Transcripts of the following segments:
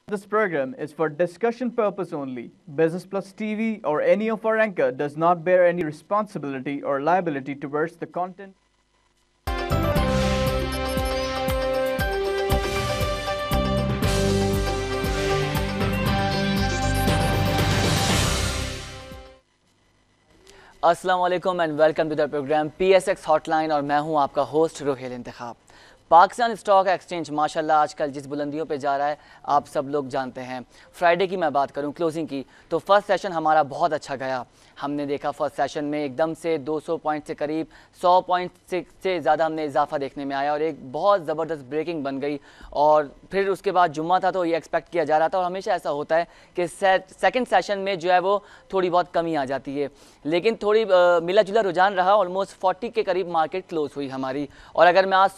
This program is for discussion purpose only. Business Plus TV or any of our anchor does not bear any responsibility or liability towards the content. अस्सलाम वालेकुम and welcome to the programme PSX hotline और मैं हूं आपका host Rohail Intikhab. Pakistan stock exchange माशाल्लाह आजकल जिस बुलंदियों पे जा रहा है आप सब लोग जानते हैं। फ्राइडे की मैं बात करूं क्लोजिंग की तो फर्स्ट सेशन हमारा बहुत अच्छा गया। हमने देखा फर्स्ट सेशन में एकदम से 200 पॉइंट से करीब 100 पॉइंट से ज़्यादा हमने इजाफा देखने में आया और एक बहुत ज़बरदस्त ब्रेकिंग बन गई। और फिर उसके बाद जुम्मा था तो ये एक्सपेक्ट किया जा रहा था और हमेशा ऐसा होता है कि सेकंड सेशन में जो है वो थोड़ी बहुत कमी आ जाती है, लेकिन थोड़ी मिला जुला रुझान रहा। ऑलमोस्ट 40 के करीब मार्केट क्लोज हुई हमारी। और अगर मैं आज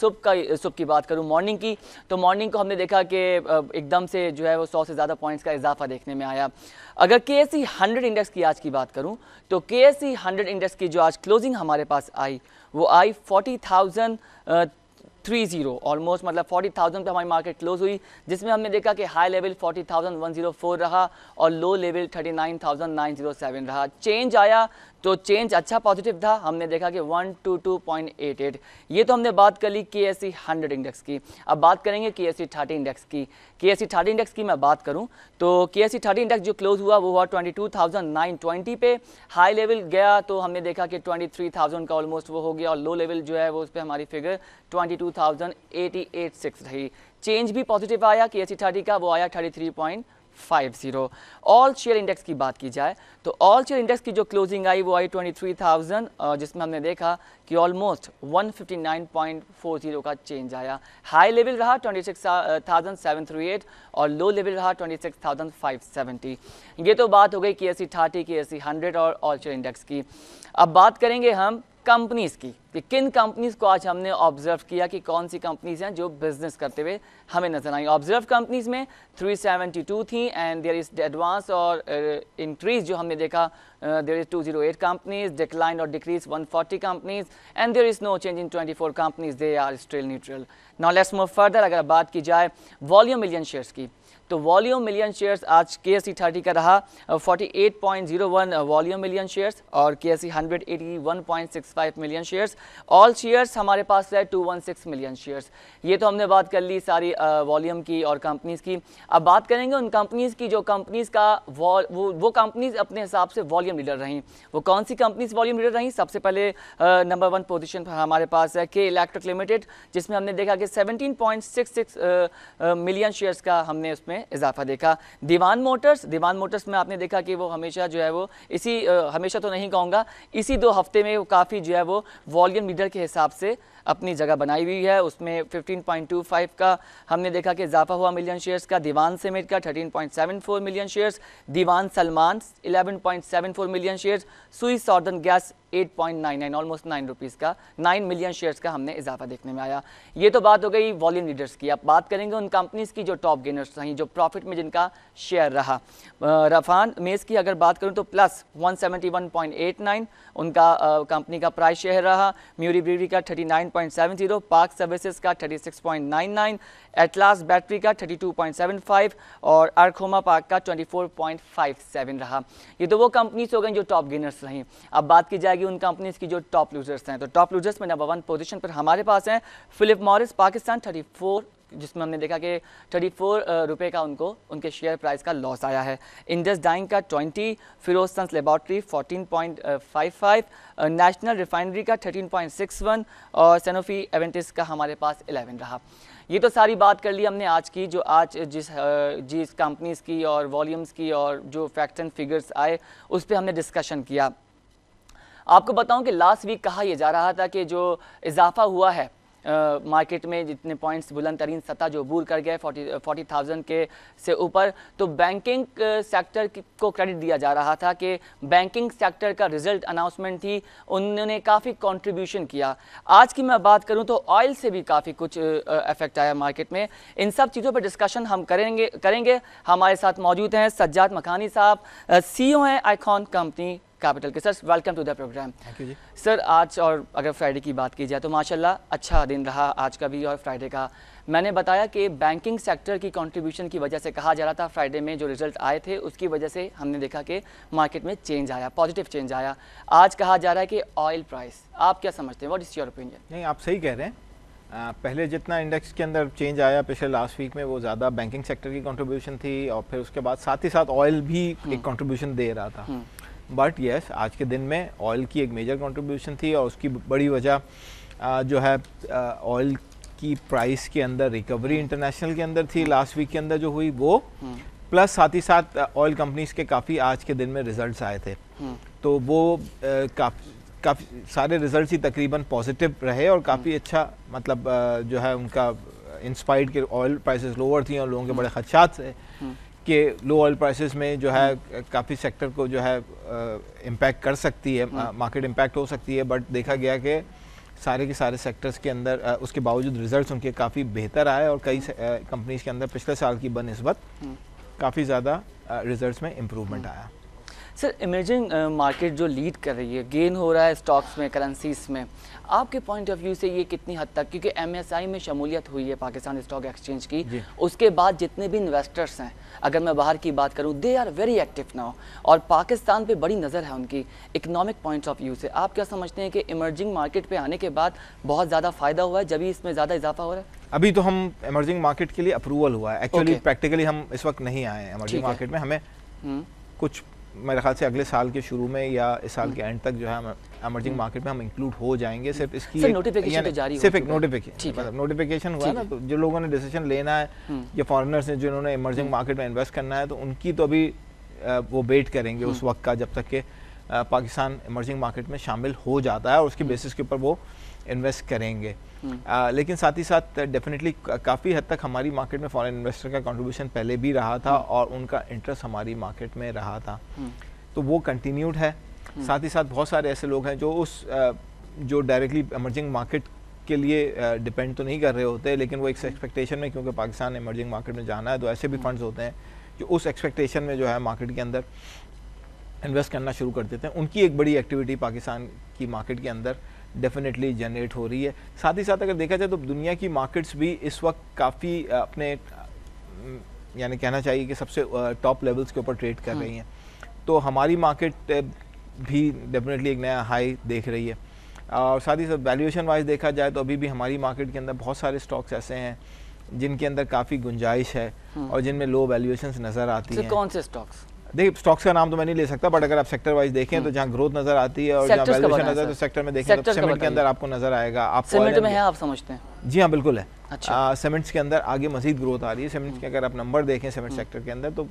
सुबह की बात करूं मॉर्निंग की तो मॉर्निंग को हमने देखा कि एकदम से जो है वो 100 से ज़्यादा पॉइंट्स का इजाफा देखने में आया। अगर KSE 100 इंडेक्स की आज की बात करूं तो KSE 100 इंडेक्स की जो आज क्लोजिंग हमारे पास आई वो आई 40,030 ऑलमोस्ट, मतलब 40,000 पे हमारी मार्केट क्लोज हुई, जिसमें हमने देखा कि हाई लेवल 40,104 रहा और लो लेवल 39,907 रहा। चेंज आया तो चेंज अच्छा पॉजिटिव था। हमने देखा कि 122.88। ये तो हमने बात कर ली KSE 100 इंडेक्स की। अब बात करेंगे KSE 30 इंडेक्स की। KSE 30 इंडेक्स की मैं बात करूं तो KSE 30 इंडेक्स जो क्लोज हुआ वो हुआ 22,920 पे। हाई लेवल गया तो हमने देखा कि 23,000 का ऑलमोस्ट वो हो गया और लो लेवल जो है वो उस पर हमारी फिगर 22,886 रही। चेंज भी पॉजिटिव आया KSE 30 का, वो आया 33.50। ऑल शेयर इंडेक्स की बात की जाए तो ऑल शेयर इंडेक्स की जो क्लोजिंग आई वो आई 23,000, जिसमें हमने देखा कि ऑलमोस्ट 159.40 का चेंज आया। हाई लेवल रहा 26,738 और लो लेवल रहा 26,570। ये तो बात हो गई KSE 30, KSE 100 और ऑल शेयर इंडेक्स की। अब बात करेंगे हम कंपनीज़ की कि किन कंपनीज़ को आज हमने ऑब्जर्व किया कि कौन सी कंपनीज़ हैं जो बिजनेस करते हुए हमें नजर आई। ऑब्जर्व कंपनीज़ में 372 थी एंड देयर इज एडवांस और इंक्रीज जो हमने देखा देयर इज 208 कंपनीज, डिक्लाइन और decrease 140 companies and there is no change in 24 companies, they are still neutral. Now let's move further. अगर बात की जाए वॉल्यूम मिलियन शेयर्स की तो वॉल्यूम मिलियन शेयर्स आज KSE 30 का रहा 48.01 वॉल्यूम मिलियन शेयर्स और KSE 100 81.65 million shares. All shares हमारे पास है 216 मिलियन शेयर्स। ये तो हमने बात कर ली सारी वॉल्यूम की और कंपनीज़ की। अब बात करेंगे उन कंपनीज़ की जो कंपनीज़ का वो कंपनीज़ अपने हिसाब से वॉल्यूम लीडर रहीं। वो कौन सी कंपनीज़ वॉल्यूम लीडर रहीं? सबसे पहले नंबर 1 पोजीशन पर हमारे पास है K इलेक्ट्रिक लिमिटेड, जिसमें हमने देखा कि 17.66 मिलियन शेयर्स का हमने उसमें इजाफा देखा। दीवान मोटर्स में आपने देखा कि वो हमेशा जो है वो हमेशा तो नहीं कहूँगा, इसी 2 हफ्ते में वो काफ़ी जो है वो वॉल्यूम लीडर के हिसाब से अपनी जगह बनाई हुई है। उसमें 15.25 का हमने देखा कि इजाफा हुआ मिलियन शेयर्स का। दीवान सीमेंट का 13.74 मिलियन शेयर्स, दीवान सलमान 11.74 मिलियन शेयर्स, सुई सॉर्दर्न गैस 8.99 ऑलमोस्ट 9 रुपीज़ का 9 मिलियन शेयर्स का हमने इजाफा देखने में आया। ये तो बात हो गई वॉल्यूम लीडर्स की। अब बात करेंगे उन कंपनीज़ की जो टॉप गेनर्स रहीं, जो प्रॉफिट में जिनका शेयर रहा। रफान मेस की अगर बात करूं तो प्लस 171.89 उनका कंपनी का प्राइस शेयर रहा। म्यूरी ब्रीवरी का 39.70, पार्क सर्विसेज का 36.99, एटलास बैटरी का 32.75 और अर्कोमा पार्क का 24.57 रहा। ये तो वो कंपनीज हो गई जो टॉप गेनर्स रहीं। अब बात की जाएगी उन कंपनीज की जो टॉप लूजर्स हैं। तो टॉप लूजर्स में नंबर 1 पोजीशन पर हमारे पास हैं फिलिप मॉरिस पाकिस्तान 34, जिसमें हमने देखा कि 34 रुपये का उनके शेयर प्राइस का लॉस आया है। इंडस डाइंग का 20, Feroze sons laboratory 14.55, national refinery का 13.61 और सैनोफी एवेंटिस का हमारे पास 11 रहा। ये तो सारी बात कर ली हमने आज की, जो आज जिस कंपनीज़ की और वॉल्यूम्स की और जो फैक्ट्स एंड फिगर्स आए उस पर हमने डिस्कशन किया। आपको बताऊं कि लास्ट वीक कहा यह जा रहा था कि जो इजाफा हुआ है मार्केट में, जितने पॉइंट्स बुलंद तरीन सतह जो अबूर कर गए 40,000 के से ऊपर, तो बैंकिंग सेक्टर को क्रेडिट दिया जा रहा था कि बैंकिंग सेक्टर का रिजल्ट अनाउंसमेंट थी, उन्होंने काफ़ी कंट्रीब्यूशन किया। आज की मैं बात करूं तो ऑयल से भी काफ़ी कुछ इफेक्ट आया मार्केट में। इन सब चीज़ों पर डिस्कशन हम करेंगे। हमारे साथ मौजूद हैं सज्जाद मखानी साहब, CEO हैं आइकॉन कंपनी कैपिटल के। Sir welcome to the program. Thank you जी। सर आज और अगर फ्राइडे की बात की जाए तो माशाल्लाह अच्छा दिन रहा आज का भी और फ्राइडे का। मैंने बताया कि बैंकिंग सेक्टर की कंट्रीब्यूशन की वजह से कहा जा रहा था, फ्राइडे में जो रिजल्ट आए थे उसकी वजह से हमने देखा कि मार्केट में चेंज आया, पॉजिटिव चेंज आया। आज कहा जा रहा है कि ऑयल प्राइस, आप क्या समझते हैं, व्हाट इज़ योर ओपिनियन? नहीं, आप सही कह रहे हैं। पहले जितना इंडेक्स के अंदर चेंज आया पिछले लास्ट वीक में, वो ज़्यादा बैंकिंग सेक्टर की कंट्रीब्यूशन थी, और फिर उसके बाद साथ ही साथ ऑयल भी एक कंट्रीब्यूशन दे रहा था। बट यस, आज के दिन में ऑयल की एक मेजर कंट्रीब्यूशन थी, और उसकी बड़ी वजह जो है ऑयल की प्राइस के अंदर रिकवरी इंटरनेशनल के अंदर थी लास्ट वीक के अंदर जो हुई वो, प्लस साथ ही साथ ऑयल कंपनीज के काफ़ी आज के दिन में रिजल्ट्स आए थे। तो वो काफ़ी सारे रिजल्ट्स ही तकरीबन पॉजिटिव रहे, और काफ़ी अच्छा मतलब जो है उनका इंस्पायर्ड के ऑयल प्राइसेस लोअर थी और लोगों के बड़े खदशात थे कि लो ऑयल प्राइसेस में जो है काफ़ी सेक्टर को जो है इम्पैक्ट कर सकती है, मार्केट इम्पैक्ट हो सकती है। बट देखा गया कि सारे के सारे सेक्टर्स के अंदर उसके बावजूद रिजल्ट्स उनके काफ़ी बेहतर आए, और कई कंपनीज के अंदर पिछले साल की बनिस्बत काफ़ी ज़्यादा रिजल्ट्स में इम्प्रूवमेंट आया। सर, इमर्जिंग मार्केट जो लीड कर रही है, गेन हो रहा है स्टॉक्स में, करेंसीज में, आपके पॉइंट ऑफ व्यू से ये कितनी हद तक, क्योंकि MSI में शमूलियत हुई है पाकिस्तान स्टॉक एक्सचेंज की, उसके बाद जितने भी इन्वेस्टर्स हैं, अगर मैं बाहर की बात करूं, they are very active now, और पाकिस्तान पे बड़ी नज़र है उनकी इकोनॉमिक पॉइंट ऑफ व्यू से। आप क्या समझते हैं कि इमर्जिंग मार्केट पे आने के बाद बहुत ज़्यादा फ़ायदा हुआ है, जब ही इसमें ज़्यादा इजाफा हो रहा है? अभी तो हम इमर्जिंग मार्केट के लिए अप्रूवल हुआ है, एक्चुअली प्रैक्टिकली हम इस वक्त नहीं आए हैं इमर्जिंग मार्केट में। हमें कुछ मेरे ख्याल से अगले साल के शुरू में या इस साल के एंड तक जो है इमर्जिंग मार्केट में हम इंक्लूड हो जाएंगे। सिर्फ इसकी नोटिफिकेशन जारी सिर्फ एक नोटिफिकेशन हुआ है ना, तो जो लोगों ने डिसीजन लेना है या फॉरेनर्स ने जिन्होंने इमर्जिंग मार्केट में इन्वेस्ट करना है, तो उनकी तो अभी वो वेट करेंगे उस वक्त का जब तक कि पाकिस्तान इमर्जिंग मार्केट में शामिल हो जाता है, और उसके बेसिस के ऊपर वो इन्वेस्ट करेंगे। लेकिन साथ ही साथ डेफिनेटली काफ़ी हद तक हमारी मार्केट में फॉरेन इन्वेस्टर का कंट्रीब्यूशन पहले भी रहा था, और उनका इंटरेस्ट हमारी मार्केट में रहा था, तो वो कंटिन्यूड है। साथ ही साथ बहुत सारे ऐसे लोग हैं जो जो डायरेक्टली इमर्जिंग मार्केट के लिए डिपेंड तो नहीं कर रहे होते, लेकिन वो एक एक्सपेक्टेशन में, क्योंकि पाकिस्तान इमर्जिंग मार्केट में जाना है, तो ऐसे भी फंड्स होते हैं जो उस एक्सपेक्टेशन में जो है मार्केट के अंदर इन्वेस्ट करना शुरू कर देते हैं। उनकी एक बड़ी एक्टिविटी पाकिस्तान की मार्केट के अंदर डेफिनेटली जनरेट हो रही है। साथ ही साथ अगर देखा जाए तो दुनिया की मार्केट्स भी इस वक्त काफ़ी अपने यानी कहना चाहिए कि सबसे टॉप लेवल्स के ऊपर ट्रेड कर रही हैं, तो हमारी मार्केट भी डेफिनेटली एक नया हाई देख रही है। और साथ ही साथ वैल्यूएशन वाइज देखा जाए तो अभी भी हमारी मार्केट के अंदर बहुत सारे स्टॉक्स ऐसे हैं जिनके अंदर काफ़ी गुंजाइश है और जिनमें लो वैल्यूएशंस नज़र आती हैं। कौन से स्टॉक्स? देखिए, स्टॉक्स का नाम तो मैं नहीं ले सकता, बट अगर आप सेक्टर वाइज देखें तो जहाँ ग्रोथ नजर आती है और जहाँ वैल्यूएशन नजर, तो सेक्टर में देखें तो सीमेंट के अंदर आपको नजर आएगा। आप सीमेंट में है, आप समझते हैं? जी हाँ, बिल्कुल है। अच्छा। सीमेंट्स के अंदर आगे मजीद ग्रोथ आ रही है। सीमेंट्स के अगर आप नंबर देखें सीमेंट सेक्टर के अंदर, तो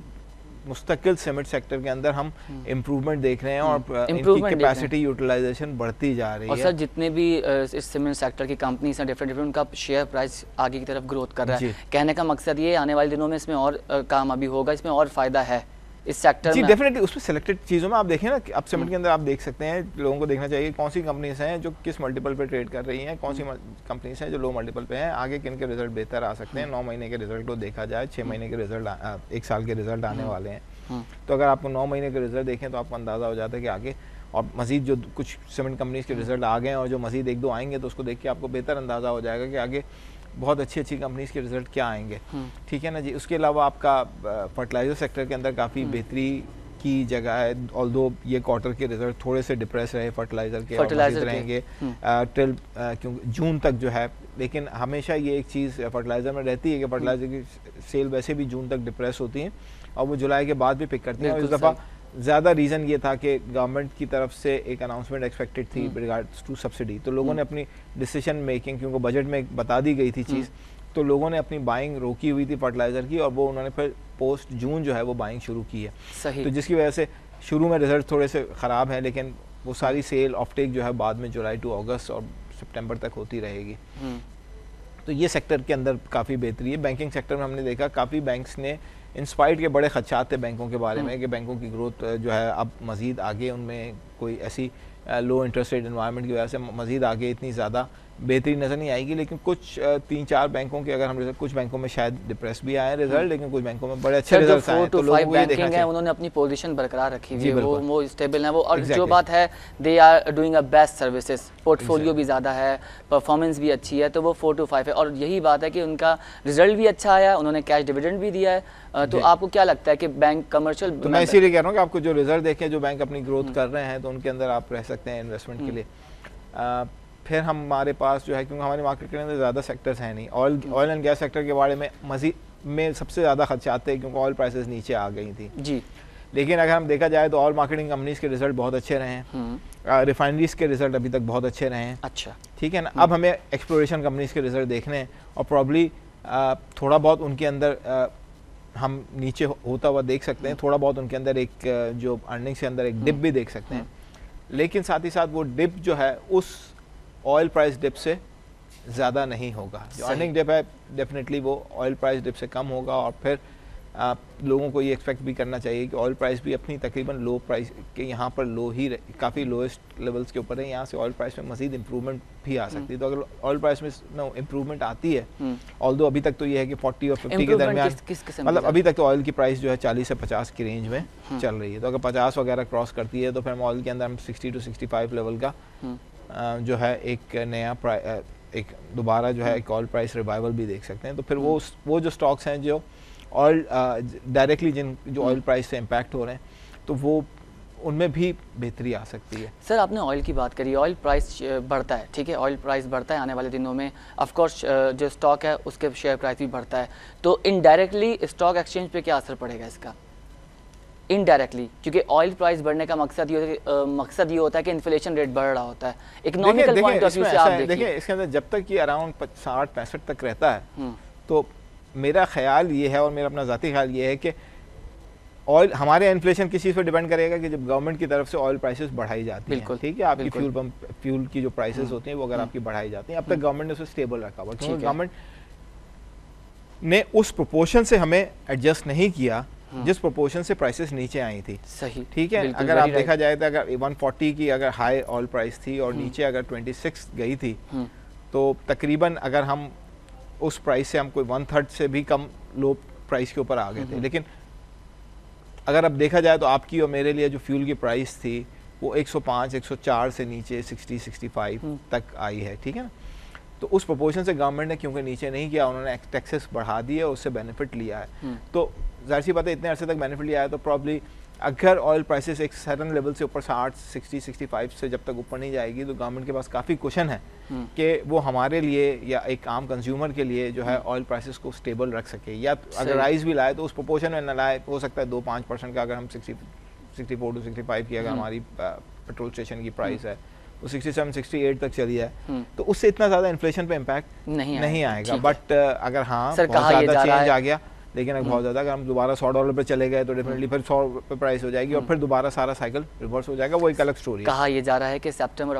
मुस्तकिल सीमेंट सेक्टर के अंदर हम इम्प्रूवमेंट देख रहे हैं और इनकी कैपेसिटी यूटिलाइजेशन बढ़ती जा रही है। और सर, जितने भी इस सीमेंट सेक्टर की कंपनीज हैं डिफरेंट उनका शेयर प्राइस आगे की तरफ ग्रोथ कर रहा है। कहने का मकसद ये आने वाले दिनों में इसमें और काम अभी होगा, इसमें और फायदा है इस सेक्टर जी में। डेफिनेटली उसमें सेलेक्टेड चीज़ों में आप देखें ना, अब सीमेंट के अंदर आप देख सकते हैं, लोगों को देखना चाहिए कौन सी कंपनीज हैं जो किस मल्टीपल पे ट्रेड कर रही हैं, कौन सी कंपनीज हैं जो लो मल्टीपल पे हैं, आगे किन के रिजल्ट बेहतर आ सकते हैं। 9 महीने के रिजल्ट को देखा जाए, 6 महीने के रिजल्ट, 1 साल के रिजल्ट आने वाले हैं, तो अगर आपको 9 महीने के रिजल्ट देखें तो आपको अंदाज़ा हो जाता है कि आगे और मजीद जो कुछ सीमेंट कंपनीज के रिजल्ट आ गए हैं और जो मजीद 1-2 आएंगे, तो उसको देख के आपको बेहतर अंदाज़ा हो जाएगा कि आगे बहुत अच्छी अच्छी कंपनीज के रिजल्ट क्या आएंगे। ठीक है ना जी। उसके अलावा आपका फर्टिलाइजर सेक्टर के अंदर काफ़ी बेहतरी की जगह है, ऑल्दो ये क्वार्टर के रिजल्ट थोड़े से डिप्रेस रहे फर्टिलाइजर के, और मज़ीद रहेंगे टिल क्योंकि जून तक जो है। लेकिन हमेशा ये एक चीज़ फर्टिलाइजर में रहती है कि फर्टिलाइजर की सेल वैसे भी जून तक डिप्रेस होती है और वो जुलाई के बाद भी पिक करती है। और इस दफ़ा ज़्यादा रीज़न ये था कि गवर्नमेंट की तरफ से एक अनाउंसमेंट एक्सपेक्टेड थी रिगार्ड्स टू सब्सिडी, तो लोगों ने अपनी डिसीजन मेकिंग, क्योंकि बजट में बता दी गई थी चीज़, तो लोगों ने अपनी बाइंग रोकी हुई थी फर्टिलाइज़र की, और वो उन्होंने फिर पोस्ट जून जो है वो बाइंग शुरू की है। सही। तो जिसकी वजह से शुरू में रिजल्ट थोड़े से ख़राब हैं, लेकिन वो सारी सेल ऑफटेक जो है बाद में जुलाई टू अगस्त और सितंबर तक होती रहेगी। तो ये सेक्टर के अंदर काफ़ी बेहतरी है। बैंकिंग सेक्टर में हमने देखा काफ़ी बैंक्स ने इंस्पायर्ड के बड़े खदशात थे बैंकों के बारे में कि बैंकों की ग्रोथ जो है अब मज़ीद आगे, उनमें कोई ऐसी लो इंटरेस्ट रेट एनवायरनमेंट की वजह से मज़ीद आगे इतनी ज़्यादा बेहतरी नज़र नहीं आएगी, लेकिन कुछ 3-4 बैंकों के अगर हम रिजल्ट, कुछ बैंकों में शायद डिप्रेस भी आए रिजल्ट, लेकिन कुछ बैंकों में बड़े अच्छे रिजल्ट आए। 4 to 5 बैंकिंग है, उन्होंने अपनी पोजीशन बरकरार रखी हुई है, वो स्टेबल है वो। और जो बात है, they are doing a best services, portfolio भी ज़्यादा है, परफॉर्मेंस भी अच्छी है, तो वो 4 to 5 है। और यही बात है कि उनका रिजल्ट भी अच्छा आया, उन्होंने कैश डिविडेंड भी दिया है। तो आपको क्या लगता है कि बैंक कमर्शियल, तो मैं इसीलिए कह रहा हूँ कि आपको जो रिजल्ट देखें, जो बैंक अपनी ग्रोथ कर रहे हैं, तो उनके अंदर आप रह सकते हैं इन्वेस्टमेंट के लिए। फिर हमारे पास जो है, क्योंकि हमारी मार्केट के अंदर ज़्यादा सेक्टर्स हैं नहीं, ऑयल एंड गैस सेक्टर के बारे में मज़ीद में सबसे ज़्यादा खदशात थे, क्योंकि ऑयल प्राइसेस नीचे आ गई थी जी। लेकिन अगर हम देखा जाए तो ऑयल मार्केटिंग कंपनीज के रिजल्ट बहुत अच्छे रहे हैं, रिफाइनरीज के रिजल्ट अभी तक बहुत अच्छे रहे हैं। अच्छा, ठीक है ना। अब हमें एक्सप्लोरेशन कंपनीज के रिजल्ट देखने हैं, और प्रॉब्ली थोड़ा बहुत उनके अंदर हम नीचे होता हुआ देख सकते हैं, थोड़ा बहुत उनके अंदर एक जो अर्निंग्स के अंदर एक डिप भी देख सकते हैं। लेकिन साथ ही साथ वो डिप जो है उस ऑयल प्राइस डिप से ज़्यादा नहीं होगा। जो अर्निंग डिप है डेफिनेटली वो ऑयल प्राइस डिप से कम होगा। और फिर लोगों को ये एक्सपेक्ट भी करना चाहिए कि ऑयल प्राइस भी अपनी तकरीबन लो प्राइस के यहाँ पर लो ही काफ़ी लोएस्ट लेवल्स के ऊपर है, यहाँ से ऑयल प्राइस में मज़ीद इंप्रूवमेंट भी आ सकती है। तो अगर ऑयल प्राइस में इंप्रूवमेंट आती है, ऑल्दो अभी तक तो ये है कि 40 और 50 के दरमियान, मतलब अभी तक तो ऑयल की प्राइस जो है 40 से 50 की रेंज में चल रही है। तो अगर 50 वगैरह क्रॉस करती है तो फिर हम ऑयल के अंदर हम 60 to 65 लेवल का जो है एक नया एक दोबारा जो है एक ऑयल प्राइस रिवाइवल भी देख सकते हैं। तो फिर वो जो स्टॉक्स हैं जो ऑयल डायरेक्टली जो ऑयल प्राइस से इम्पैक्ट हो रहे हैं, तो वो उनमें भी बेहतरी आ सकती है। सर, आपने ऑयल की बात करी, ऑयल प्राइस बढ़ता है, ठीक है, ऑयल प्राइस बढ़ता है आने वाले दिनों में, ऑफ कोर्स जो स्टॉक है उसके शेयर प्राइस भी बढ़ता है, तो इनडायरेक्टली स्टॉक एक्सचेंज पे क्या असर पड़ेगा इसका? इनडायरेक्टली, क्योंकि ऑयल प्राइस बढ़ने का मकसद ये होता है कि इन्फ्लेशन रेट बढ़ रहा होता है। इकोनॉमिकल पॉइंट ऑफ व्यू से आप देखिए, इसके अंदर जब तक ये अराउंड 60-65 तक रहता है, तो मेरा ख्याल ये है और मेरा अपना ज़ाती ख्याल ये है कि ऑयल, हमारे इन्फ्लेशन किस चीज़ पर डिपेंड करेगा कि जब गवर्नमेंट की तरफ से ऑयल प्राइसेस बढ़ाई जाती हैं, ठीक है, आपकी फ्यूल की जो प्राइसेस होती हैं वो अगर आपकी बढ़ाई जाती हैं, अब तक गवर्नमेंट ने उसे स्टेबल रखा हुआ, क्योंकि गवर्नमेंट ने उस प्रोपोर्शन से हमें एडजस्ट नहीं किया जिस प्रोपोर्शन से प्राइसेस नीचे आई थी। सही, ठीक है। अगर आप देखा जाए तो अगर 140 की अगर हाई ऑयल प्राइस थी और नीचे अगर 26 गई थी, तो तकरीबन अगर हम उस प्राइस से हम कोई 1/3 से भी कम लो प्राइस के ऊपर आ गए थे। लेकिन अगर अब देखा जाए तो आपकी और मेरे लिए जो फ्यूल की प्राइस थी वो 105-104 से नीचे 60-65 तक आई है, ठीक है ना। तो उस प्रोपोर्शन से गवर्नमेंट ने क्योंकि नीचे नहीं किया, उन्होंने टैक्सेस बढ़ा दिए और उससे बेनिफिट लिया है। तो जाहिर सी बात है, इतने अरसे तक बेनिफिट लिया है, तो प्रॉब्ली अगर ऑयल प्राइसेस एक सर्टन लेवल से ऊपर 60-65 से जब तक ऊपर नहीं जाएगी, तो गवर्नमेंट के पास काफ़ी कुशन है कि वो हमारे लिए या एक आम कंज्यूमर के लिए जो है ऑयल प्राइसेस को स्टेबल रख सके, या अगर राइज भी लाए तो उस प्रोपोर्शन में न लाए। हो सकता है 2-5% का, अगर हम 64 to 65 की अगर हमारी पेट्रोल स्टेशन की प्राइस है वो 67-68 तक चली है, तो उससे इतना ज़्यादा इन्फ्लेशन पे इम्पैक्ट नहीं आएगा। बट अगर हाँ बहुत ज़्यादा चेंज आ गया, लेकिन अगर बहुत ज़्यादा, अगर हम दोबारा $100 पे चले गए तो डेफिनेटली फिर 100 पे प्राइस हो जाएगी और फिर दोबारा सारा साइकिल रिवर्स हो जाएगा। वो एक अलग स्टोरी है। कहा यह जा रहा है कि सितंबर,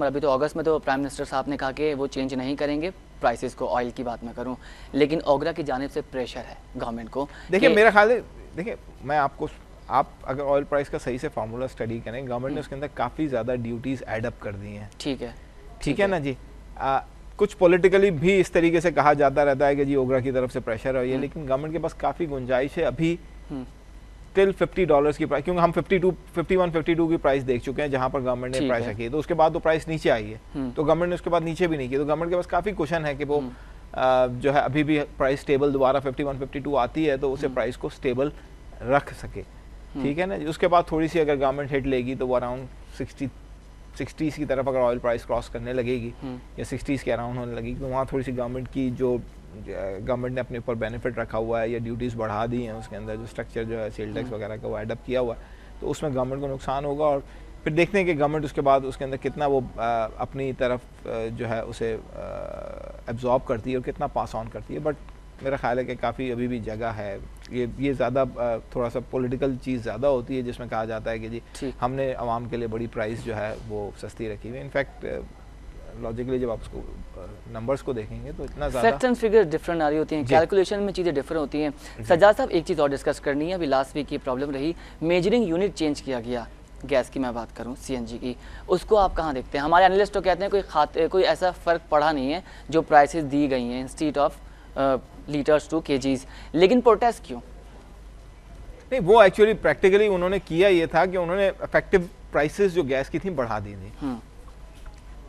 अभी तो अगस्त में तो प्राइम मिनिस्टर साहब ने कहा कि वो चेंज नहीं करेंगे प्राइसेस को, ऑयल की बात मैं करूं, लेकिन ओगरा की जानिब से प्रेशर है गवर्नमेंट को। देखिए, मेरा ख्याल है, देखिए मैं आप अगर ऑयल प्राइस का सही से फार्मूला स्टडी करें, गवर्नमेंट ने उसके अंदर काफ़ी ज़्यादा ड्यूटीज़ ऐड अप कर दी हैं। ठीक है ना जी। कुछ पॉलिटिकली भी इस तरीके से कहा जाता रहता है कि जी ओगरा की तरफ से प्रेशर है ये, लेकिन गवर्नमेंट के पास काफ़ी गुंजाइश है अभी टिल $50 की प्राइस, क्योंकि हम 51-52 की प्राइस देख चुके हैं जहां पर गवर्नमेंट ने प्राइस रखी है, तो उसके बाद तो प्राइस नीचे आई है, तो गवर्नमेंट ने उसके बाद नीचे भी नहीं की, तो गवर्नमेंट के पास काफ़ी कुशन है कि वो जो है अभी भी प्राइस स्टेबल दोबारा 51-52 आती है तो उसे प्राइस को स्टेबल रख सके। ठीक है ना। उसके बाद थोड़ी सी अगर गवर्नमेंट हिट लेगी तो वो अराउंड 60s की तरफ अगर ऑयल प्राइस क्रॉस करने लगेगी या 60s के अराउंड होने लगेगी, तो वहाँ थोड़ी सी गवर्नमेंट की जो गवर्नमेंट ने अपने ऊपर बेनिफिट रखा हुआ है या ड्यूटीज़ बढ़ा दी हैं, उसके अंदर जो स्ट्रक्चर जो है सेल टैक्स वगैरह का वो एडअप किया हुआ है, तो उसमें गवर्नमेंट को नुकसान होगा। और फिर देखते हैं कि गवर्नमेंट उसके बाद उसके अंदर कितना वो अपनी तरफ जो है उसे एब्जॉर्ब करती है और कितना पास ऑन करती है। बट मेरा ख्याल है कि काफ़ी अभी भी जगह है, ये ज़्यादा थोड़ा सा पॉलिटिकल चीज़ ज़्यादा होती है जिसमें कहा जाता है कि जी हमने आवाम के लिए बड़ी प्राइस जो है वो सस्ती रखी हुई है। इनफैक्ट लॉजिकली जब आप उसको नंबर्स को देखेंगे तो इतना ज़्यादा फैक्ट एंड फिगर डिफरेंट आ रही होती हैं, कैलकुलेशन में चीज़ें डिफरेंट होती हैं। सज्जाद साहब, एक चीज़ और डिस्कस करनी है, अभी लास्ट वीक की प्रॉब्लम रही, मेजरिंग यूनिट चेंज किया गया, गैस की मैं बात करूं, सीएनजी की, उसको आप कहां देखते हैं? हमारे एनालिस्ट तो कहते हैं कोई ऐसा फ़र्क पड़ा नहीं है जो प्राइसेस दी गई हैं instead of litres to KGs, लेकिन प्रोटेस्ट क्यों? नहीं, वो एक्चुअली प्रैक्टिकली उन्होंने किया ये था कि उन्होंने इफेक्टिव प्राइसेस जो गैस की थी बढ़ा दी थी।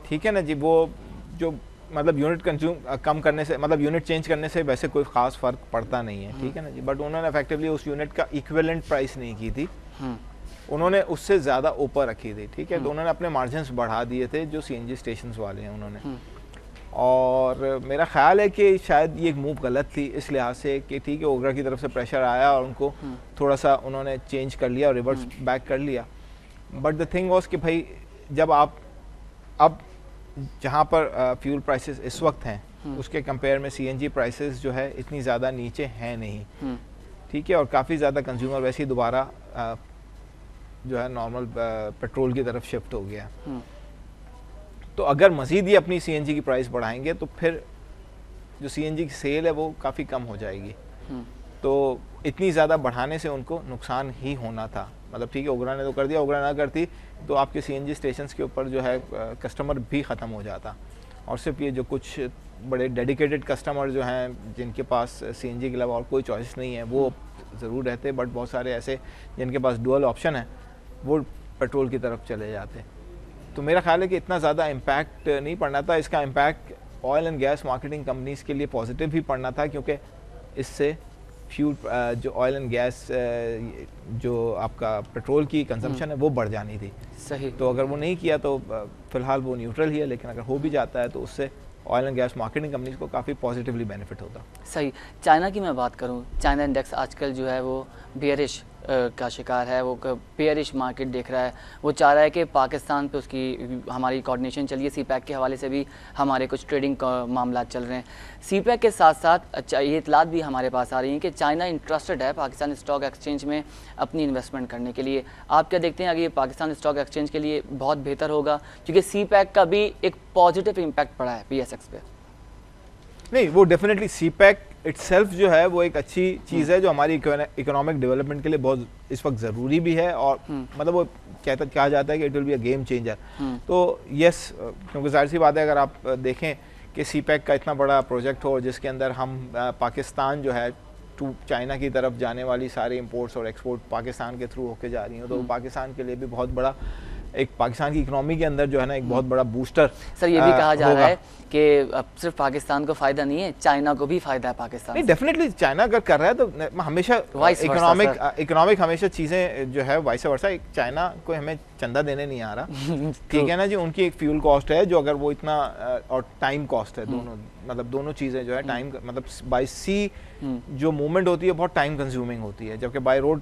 ठीक है ना जी, वो जो मतलब यूनिट कंज्यूम कम करने से, मतलब यूनिट चेंज करने से वैसे कोई खास फर्क पड़ता नहीं है। ठीक है ना जी, बट उन्होंने इफेक्टिवली उस यूनिट का इक्विवेलेंट प्राइस नहीं की थी, उन्होंने उससे ज़्यादा ऊपर रखी थी। ठीक है, तो उन्होंने अपने मार्जिन्स बढ़ा दिए थे जो सीएनजी स्टेशंस वाले हैं उन्होंने। और मेरा ख्याल है कि शायद ये एक मूव गलत थी इस लिहाज से कि ठीक है, ओगरा की तरफ से प्रेशर आया और उनको थोड़ा सा उन्होंने चेंज कर लिया और रिवर्स बैक कर लिया। बट द थिंग वॉज कि भाई जब आप अब जहाँ पर फ्यूल प्राइसेस इस वक्त हैं उसके कंपेयर में सीएनजी प्राइसेस जो है इतनी ज़्यादा नीचे हैं नहीं। ठीक है, और काफ़ी ज़्यादा कंज्यूमर वैसे ही दोबारा जो है नॉर्मल पेट्रोल की तरफ शिफ्ट हो गया। तो अगर मज़ीद ही अपनी सीएनजी की प्राइस बढ़ाएंगे तो फिर जो सीएनजी की सेल है वो काफ़ी कम हो जाएगी। तो इतनी ज़्यादा बढ़ाने से उनको नुकसान ही होना था। मतलब ठीक है, ओगरा ने तो कर दिया, ओगरा ना करती तो आपके सीएनजी स्टेशंस के ऊपर जो है कस्टमर भी ख़त्म हो जाता। और सिर्फ ये जो कुछ बड़े डेडिकेटेड कस्टमर जो हैं जिनके पास सीएनजी के अलावा और कोई चॉइस नहीं है वो ज़रूर रहते, बट बहुत सारे ऐसे जिनके पास डुअल ऑप्शन है वो पेट्रोल की तरफ चले जाते। तो मेरा ख्याल है कि इतना ज़्यादा इम्पैक्ट नहीं पड़ना था। इसका impact oil and gas marketing companies के लिए पॉजिटिव भी पड़ना था, क्योंकि इससे फ्यूल जो ऑयल एंड गैस जो आपका पेट्रोल की कंजम्पशन है वो बढ़ जानी थी। सही। तो अगर वो नहीं किया तो फ़िलहाल वो न्यूट्रल ही है, लेकिन अगर हो भी जाता है तो उससे oil and gas marketing companies को काफ़ी पॉजिटिवली बेनिफिट होता। सही। चाइना की मैं बात करूं, चाइना इंडेक्स आजकल जो है वो बेयरिश का शिकार है, वो बेयरिश मार्केट देख रहा है। वो चाह रहा है कि पाकिस्तान पे उसकी हमारी कोऑर्डिनेशन चलिए, सीपैक के हवाले से भी हमारे कुछ ट्रेडिंग मामला चल रहे हैं। सीपैक के साथ साथ ये इतलात भी हमारे पास आ रही हैं कि चाइना इंटरेस्टेड है पाकिस्तान स्टॉक एक्सचेंज में अपनी इन्वेस्टमेंट करने के लिए। आप क्या देखते हैं अगर ये पाकिस्तान स्टॉक एक्सचेंज के लिए बहुत बेहतर होगा, क्योंकि सीपैक का भी एक पॉजिटिव इम्पैक्ट पड़ा है पीएसएक्स पे? नहीं, वो डेफिनेटली सीपैक इटसेल्फ जो है वो एक अच्छी चीज़ है जो हमारी इकोनॉमिक डेवलपमेंट के लिए बहुत इस वक्त ज़रूरी भी है। और मतलब वो कहा जाता है कि it will be a game changer. तो यस, क्योंकि जाहिर सी बात है अगर आप देखें कि सीपैक का इतना बड़ा प्रोजेक्ट हो जिसके अंदर हम पाकिस्तान जो है टू चाइना की तरफ जाने वाली सारी इंपोर्ट्स और एक्सपोर्ट पाकिस्तान के थ्रू होके जा रही हैं, तो पाकिस्तान के लिए भी बहुत बड़ा, एक पाकिस्तान की इकोनॉमी के अंदर जो है ना एक बहुत बड़ा बूस्टर। सर ये भी कहा जा रहा है कि अब सिर्फ पाकिस्तान को फ़ायदा नहीं है, चाइना को भी फ़ायदा है पाकिस्तान। नहीं, डेफिनेटली चाइना अगर कर रहा है तो हमेशा इकोनॉमिक हमेशा चीज़ें जो है वाइस वर्सा, चाइना को हमें चंदा देने नहीं आ रहा। ठीक है ना जी, उनकी एक फ्यूल कॉस्ट है जो अगर वो इतना, और टाइम कॉस्ट है, दोनों मतलब दोनों चीज़ें जो है टाइम, मतलब बाई सी जो मूवमेंट होती है बहुत टाइम कंज्यूमिंग होती है, जबकि बाई रोड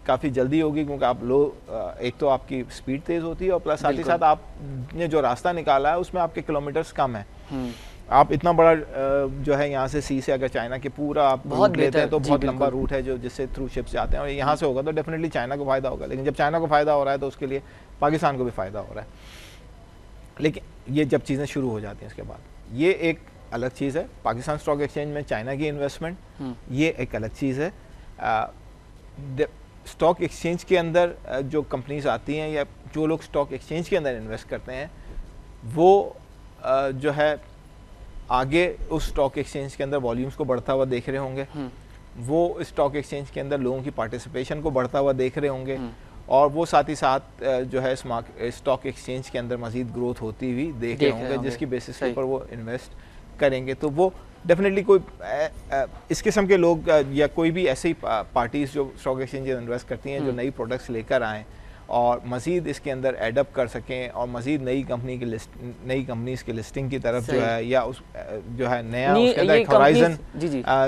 काफ़ी जल्दी होगी, क्योंकि आप एक तो आपकी स्पीड तेज़ होती है और प्लस साथ ही साथ आपने जो रास्ता निकाला है उसमें आपके किलोमीटर्स कम है। आप इतना बड़ा जो है यहाँ से सी से अगर चाइना के पूरा आप रूट लेते हैं तो बहुत लंबा रूट है जो जिससे थ्रू शिप से आते हैं, और यहाँ से होगा तो डेफिनेटली चाइना को फ़ायदा होगा। लेकिन जब चाइना को फ़ायदा हो रहा है तो उसके लिए पाकिस्तान को भी फ़ायदा हो रहा है। लेकिन ये जब चीज़ें शुरू हो जाती हैं उसके बाद ये एक अलग चीज़ है। पाकिस्तान स्टॉक एक्सचेंज में चाइना की इन्वेस्टमेंट ये एक अलग चीज़ है। स्टॉक एक्सचेंज के अंदर जो कंपनीज आती हैं या जो लोग स्टॉक एक्सचेंज के अंदर इन्वेस्ट करते हैं वो जो है आगे उस स्टॉक एक्सचेंज के अंदर वॉल्यूम्स को बढ़ता हुआ देख रहे होंगे, वो स्टॉक एक्सचेंज के अंदर लोगों की पार्टिसिपेशन को बढ़ता हुआ देख रहे होंगे, और वो साथ ही साथ जो है स्टॉक एक्सचेंज के अंदर मज़ीद ग्रोथ होती हुई देख रहे होंगे, जिसकी बेसिस के ऊपर वो इन्वेस्ट करेंगे। तो वो डेफिनेटली कोई इस किस्म के लोग या कोई भी ऐसी पार्टीज जो स्टॉक एक्सचेंज में इन्वेस्ट करती हैं जो नई प्रोडक्ट्स लेकर आएँ और मज़ीद इसके अंदर एडअप कर सकें और मज़ीद नई कंपनीज की लिस्टिंग की तरफ जो है या उस जो है नया उसके अंदर एक होराइजन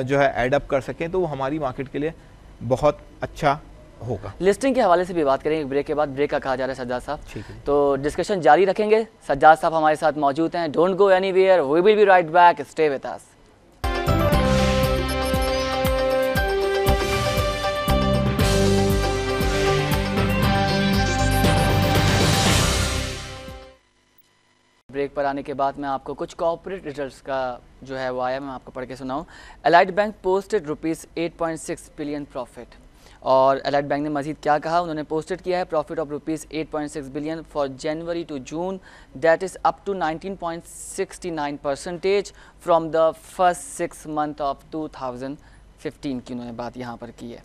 जो है एडअप कर सकें, तो वो हमारी मार्केट के लिए बहुत अच्छा होगा। लिस्टिंग के हवाले से भी बात करेंगे ब्रेक के बाद। ब्रेक का कहा जा रहा है सज्जाद साहब, ठीक है, तो डिस्कशन जारी रखेंगे। सज्जाद साहब हमारे साथ मौजूद हैं। Don't go anywhere, we will be right back, stay with us. Break पर आने के बाद मैं आपको कुछ कॉर्पोरेट रिजल्ट्स का जो है वो आया, मैं आपको पढ़ के सुनाऊं। Allied bank posted ₹8.6 billion profit. और एलाइड बैंक ने मजीद क्या कहा, उन्होंने पोस्टेड किया है profit of rupees 8.6 billion for January to June, that is up to 19.69% from the first 6 month of 2015 की उन्होंने बात यहाँ पर की है।